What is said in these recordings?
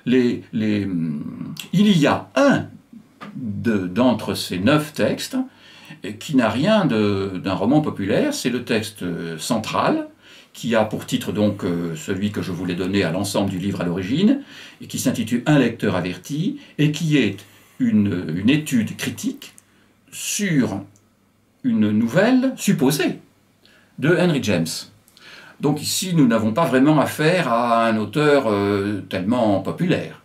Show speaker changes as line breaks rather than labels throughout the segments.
Il y a un d'entre ces 9 textes qui n'a rien d'un roman populaire, c'est le texte central, qui a pour titre donc celui que je voulais donner à l'ensemble du livre à l'origine, et qui s'intitule « Un lecteur averti », et qui est une étude critique sur une nouvelle supposée de Henry James. Donc ici, nous n'avons pas vraiment affaire à un auteur tellement populaire,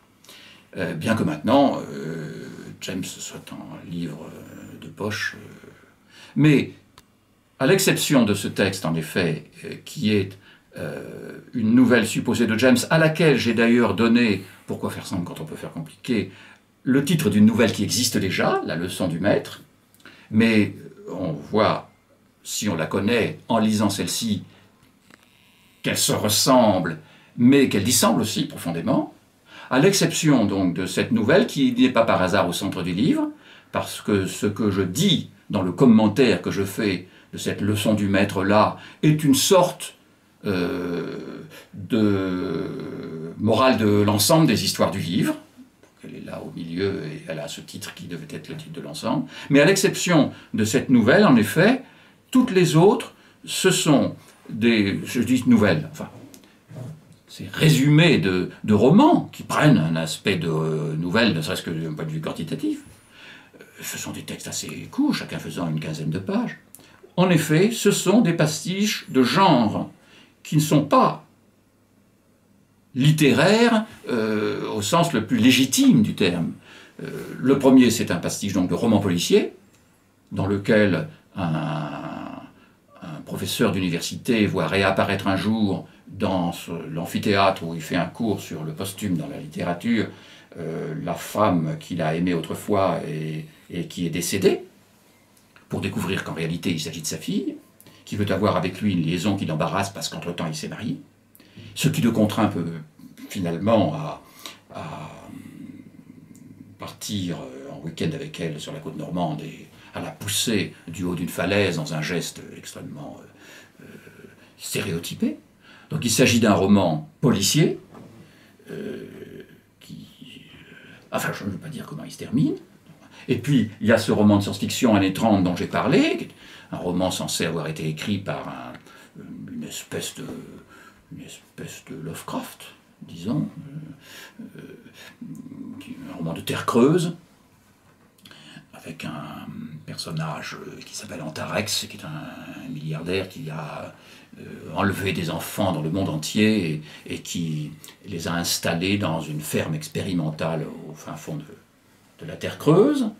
bien que maintenant, James soit un livre de poche. Mais, à l'exception de ce texte, en effet, qui est une nouvelle supposée de James, à laquelle j'ai d'ailleurs donné, pourquoi faire simple quand on peut faire compliqué, le titre d'une nouvelle qui existe déjà, La leçon du maître, mais on voit, si on la connaît, en lisant celle-ci, qu'elle se ressemble, mais qu'elle dissemble aussi profondément, à l'exception donc de cette nouvelle qui n'est pas par hasard au centre du livre, parce que ce que je dis dans le commentaire que je fais de cette leçon du maître-là est une sorte de morale de l'ensemble des histoires du livre. Elle est là au milieu et elle a ce titre qui devait être le titre de l'ensemble. Mais à l'exception de cette nouvelle, en effet, toutes les autres, ce sont je dis nouvelles, enfin, c'est résumés de romans qui prennent un aspect de nouvelle, ne serait-ce que d'un point de vue quantitatif. Ce sont des textes assez courts, chacun faisant une quinzaine de pages. En effet, ce sont des pastiches de genre qui ne sont pas littéraires au sens le plus légitime du terme. Le premier, c'est un pastiche donc, de roman policier, dans lequel un professeur d'université voit réapparaître un jour dans l'amphithéâtre où il fait un cours sur le posthume dans la littérature, la femme qu'il a aimée autrefois et qui est décédée, pour découvrir qu'en réalité il s'agit de sa fille, qui veut avoir avec lui une liaison qui l'embarrasse parce qu'entre-temps il s'est marié, ce qui le contraint un peu finalement à partir en week-end avec elle sur la côte normande et à la pousser du haut d'une falaise dans un geste extrêmement stéréotypé. Donc il s'agit d'un roman policier, enfin je ne veux pas dire comment il se termine. Et puis il y a ce roman de science-fiction Années 30 dont j'ai parlé, qui est un roman censé avoir été écrit par une espèce de Lovecraft, disons, un roman de terre creuse, avec un personnage qui s'appelle Antarex, qui est un milliardaire qui a enlevé des enfants dans le monde entier et qui les a installés dans une ferme expérimentale au fin fond de la terre creuse.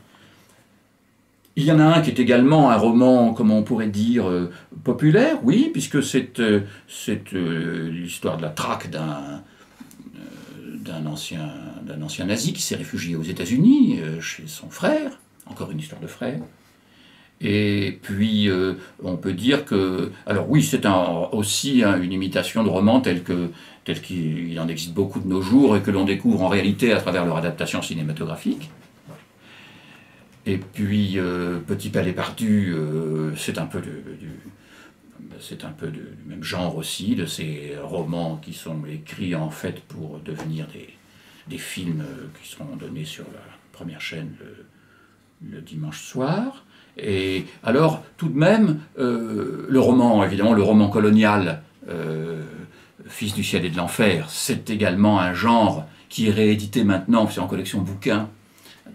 Il y en a un qui est également un roman, comment on pourrait dire, populaire, oui, puisque c'est l'histoire de la traque d'un ancien nazi qui s'est réfugié aux États-Unis chez son frère, encore une histoire de frère. Et puis, on peut dire que... Alors oui, c'est aussi une imitation de romans tel qu'il en existe beaucoup de nos jours et que l'on découvre en réalité à travers leur adaptation cinématographique. Et puis, Petit Palais perdu, c'est un peu du même genre aussi, de ces romans qui sont écrits en fait pour devenir des films qui seront donnés sur la première chaîne le dimanche soir. Et alors, tout de même, le roman, évidemment, le roman colonial, Fils du ciel et de l'enfer, c'est également un genre qui est réédité maintenant, c'est en collection bouquins,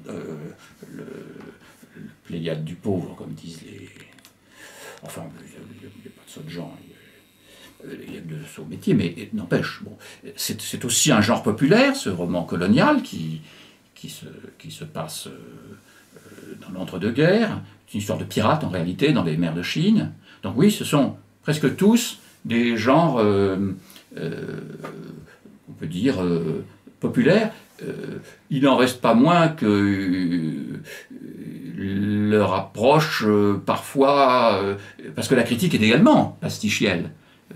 le Pléiade du pauvre, comme disent les... Enfin, il n'y a pas de saut de genre, il y a de saut métier, mais n'empêche, bon, c'est aussi un genre populaire, ce roman colonial qui se passe dans l'entre-deux-guerres. C'est une histoire de pirates, en réalité, dans les mers de Chine. Donc oui, ce sont presque tous des genres, on peut dire, populaires. Il n'en reste pas moins que leur approche, parfois... parce que la critique est également pastichielle.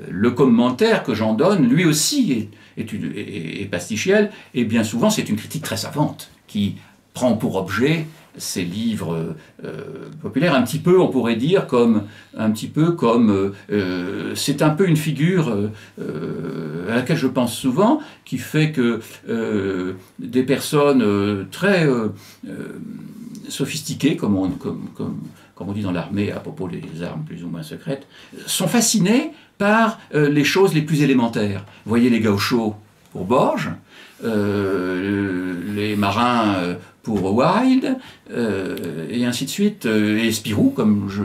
Le commentaire que j'en donne, lui aussi, est pastichiel, et bien souvent, c'est une critique très savante, qui prend pour objet ces livres populaires, un petit peu, on pourrait dire, c'est un peu une figure à laquelle je pense souvent, qui fait que des personnes très sophistiquées, comme on dit dans l'armée à propos des armes plus ou moins secrètes, sont fascinées par les choses les plus élémentaires. Vous voyez les gauchos pour Borges, les marins pour Wilde, et ainsi de suite, et Spirou, comme je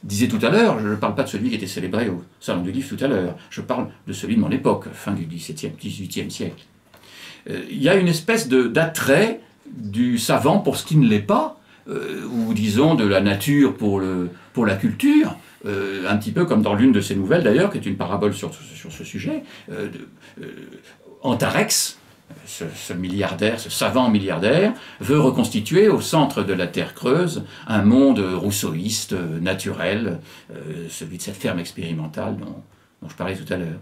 disais tout à l'heure. Je ne parle pas de celui qui était célébré au Salon du Livre tout à l'heure, je parle de celui de mon époque, fin du XVIIIe siècle. Il y a une espèce d'attrait du savant pour ce qui ne l'est pas, ou disons de la nature pour la culture, un petit peu comme dans l'une de ses nouvelles d'ailleurs, qui est une parabole sur ce sujet, Antarex, ce milliardaire, ce savant milliardaire, veut reconstituer au centre de la Terre creuse un monde rousseauiste, naturel, celui de cette ferme expérimentale dont je parlais tout à l'heure.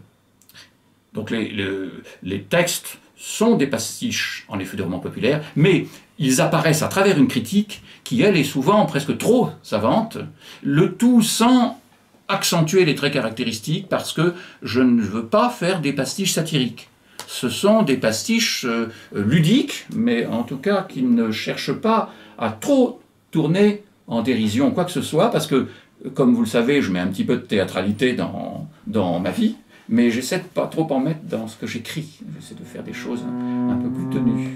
Donc les textes sont des pastiches, en effet, de romans populaires, mais ils apparaissent à travers une critique qui, elle, est souvent presque trop savante, le tout sans accentuer les traits caractéristiques, parce que je ne veux pas faire des pastiches satiriques. Ce sont des pastiches ludiques, mais en tout cas qui ne cherchent pas à trop tourner en dérision quoi que ce soit, parce que, comme vous le savez, je mets un petit peu de théâtralité dans ma vie, mais j'essaie de pas trop en mettre dans ce que j'écris. J'essaie de faire des choses un peu plus tenues.